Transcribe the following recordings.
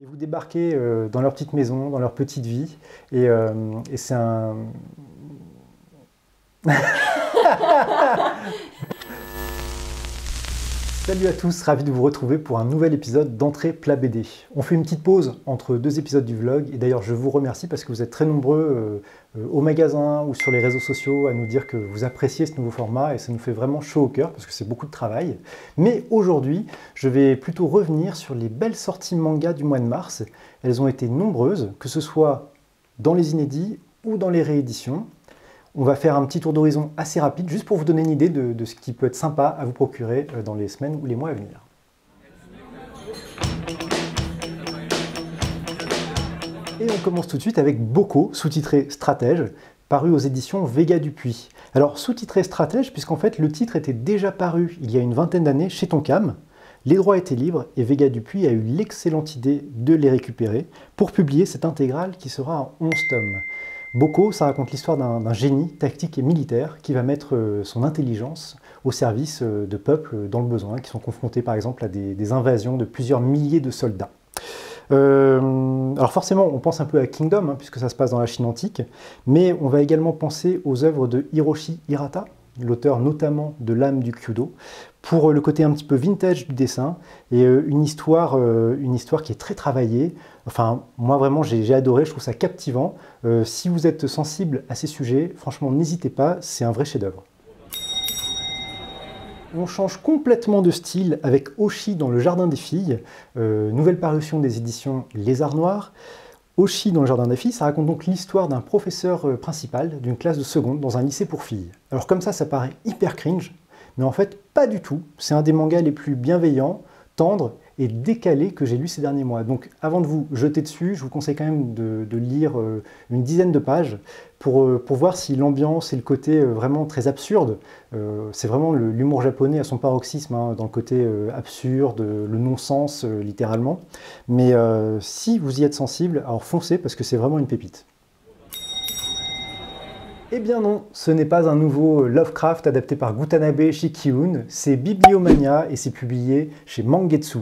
Et vous débarquez dans leur petite maison, dans leur petite vie, et c'est un... Salut à tous, ravi de vous retrouver pour un nouvel épisode d'Entrée Plat BD. On fait une petite pause entre deux épisodes du vlog, et d'ailleurs je vous remercie parce que vous êtes très nombreux au magasin ou sur les réseaux sociaux à nous dire que vous appréciez ce nouveau format, et ça nous fait vraiment chaud au cœur parce que c'est beaucoup de travail. Mais aujourd'hui, je vais plutôt revenir sur les belles sorties manga du mois de mars. Elles ont été nombreuses, que ce soit dans les inédits ou dans les rééditions. On va faire un petit tour d'horizon assez rapide, juste pour vous donner une idée de ce qui peut être sympa à vous procurer dans les semaines ou les mois à venir. Et on commence tout de suite avec Boko, sous-titré Stratège, paru aux éditions Vega Dupuis. Alors, sous-titré Stratège, puisqu'en fait le titre était déjà paru il y a une vingtaine d'années chez Tonkam. Les droits étaient libres et Vega Dupuis a eu l'excellente idée de les récupérer pour publier cette intégrale qui sera en 11 tomes. Boko, ça raconte l'histoire d'un génie tactique et militaire qui va mettre son intelligence au service de peuples dans le besoin, qui sont confrontés par exemple à des invasions de plusieurs milliers de soldats. Alors forcément, on pense un peu à Kingdom, hein, puisque ça se passe dans la Chine antique, mais on va également penser aux œuvres de Hiroshi Hirata, l'auteur notamment de L'âme du Kyudo, pour le côté un petit peu vintage du dessin, et une histoire qui est très travaillée. Enfin, moi vraiment j'ai adoré, je trouve ça captivant. Si vous êtes sensible à ces sujets, franchement n'hésitez pas, c'est un vrai chef-d'œuvre. On change complètement de style avec Oshi dans le Jardin des filles, nouvelle parution des éditions Lézard Noir. Oshi dans le Jardin des filles, ça raconte donc l'histoire d'un professeur principal d'une classe de seconde dans un lycée pour filles. Alors comme ça paraît hyper cringe, mais en fait pas du tout. C'est un des mangas les plus bienveillants, tendres et décalés que j'ai lu ces derniers mois. Donc avant de vous jeter dessus, je vous conseille quand même de lire une dizaine de pages pour voir si l'ambiance et le côté vraiment très absurde, c'est vraiment l'humour japonais à son paroxysme, hein, dans le côté absurde, le non-sens littéralement. Mais si vous y êtes sensible, alors foncez parce que c'est vraiment une pépite. Eh bien non, ce n'est pas un nouveau Lovecraft adapté par Gutanabe Shikiun, c'est Bibliomania et c'est publié chez Mangetsu.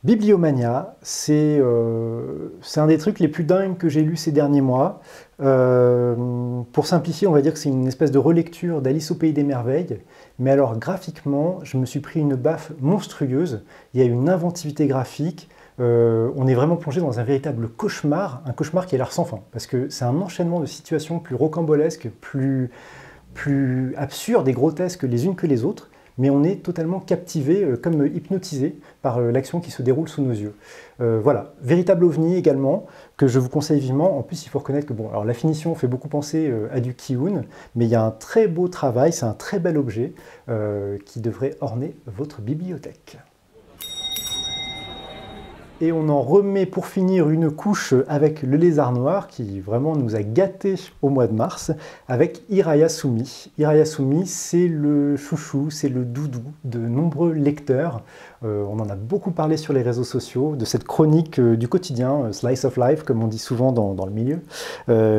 Bibliomania, c'est un des trucs les plus dingues que j'ai lu ces derniers mois. Pour simplifier, on va dire que c'est une espèce de relecture d'Alice au Pays des Merveilles, mais alors graphiquement, je me suis pris une baffe monstrueuse. Il y a une inventivité graphique, on est vraiment plongé dans un véritable cauchemar, un cauchemar qui a l'air sans fin, parce que c'est un enchaînement de situations plus rocambolesques, plus absurdes et grotesques les unes que les autres, mais on est totalement captivé, comme hypnotisé par l'action qui se déroule sous nos yeux. Voilà, véritable ovni également, que je vous conseille vivement. En plus, il faut reconnaître que bon, alors la finition fait beaucoup penser à du Ki-hoon, mais il y a un très beau travail, c'est un très bel objet qui devrait orner votre bibliothèque. Et on en remet pour finir une couche avec le Lézard Noir qui vraiment nous a gâtés au mois de mars avec Hirayasumi. Hirayasumi, c'est le chouchou, c'est le doudou de nombreux lecteurs. On en a beaucoup parlé sur les réseaux sociaux, de cette chronique du quotidien, Slice of Life, comme on dit souvent dans le milieu,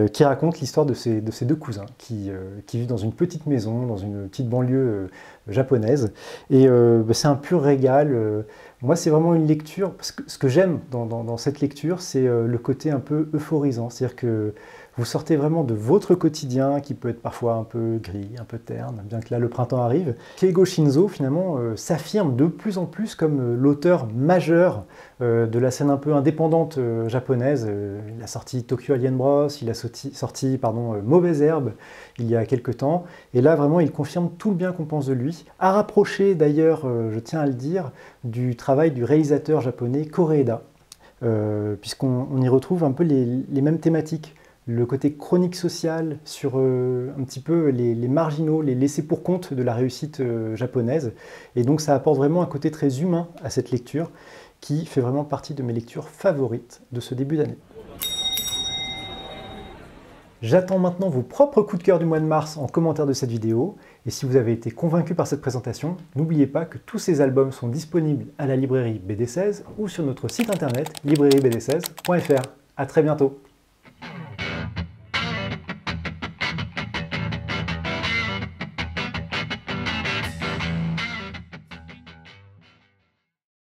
qui raconte l'histoire de ces deux cousins qui vivent dans une petite maison, dans une petite banlieue japonaise. Et c'est un pur régal. Moi, c'est vraiment une lecture, parce que ce que j'aime dans cette lecture, c'est le côté un peu euphorisant. C'est-à-dire que vous sortez vraiment de votre quotidien, qui peut être parfois un peu gris, un peu terne, bien que là, le printemps arrive. Keigo Shinzo, finalement, s'affirme de plus en plus comme l'auteur majeur de la scène un peu indépendante japonaise. Il a sorti Tokyo Alien Bros, il a sorti Mauvaise Herbe, il y a quelques temps. Et là, vraiment, il confirme tout le bien qu'on pense de lui. À rapprocher, d'ailleurs, je tiens à le dire, du travail du réalisateur japonais Koreeda, puisqu'on y retrouve un peu les mêmes thématiques. Le côté chronique sociale sur un petit peu les marginaux, les laissés pour compte de la réussite japonaise. Et donc ça apporte vraiment un côté très humain à cette lecture qui fait vraiment partie de mes lectures favorites de ce début d'année. J'attends maintenant vos propres coups de cœur du mois de mars en commentaire de cette vidéo. Et si vous avez été convaincu par cette présentation, n'oubliez pas que tous ces albums sont disponibles à la librairie BD16 ou sur notre site internet librairiebd16.fr. À très bientôt.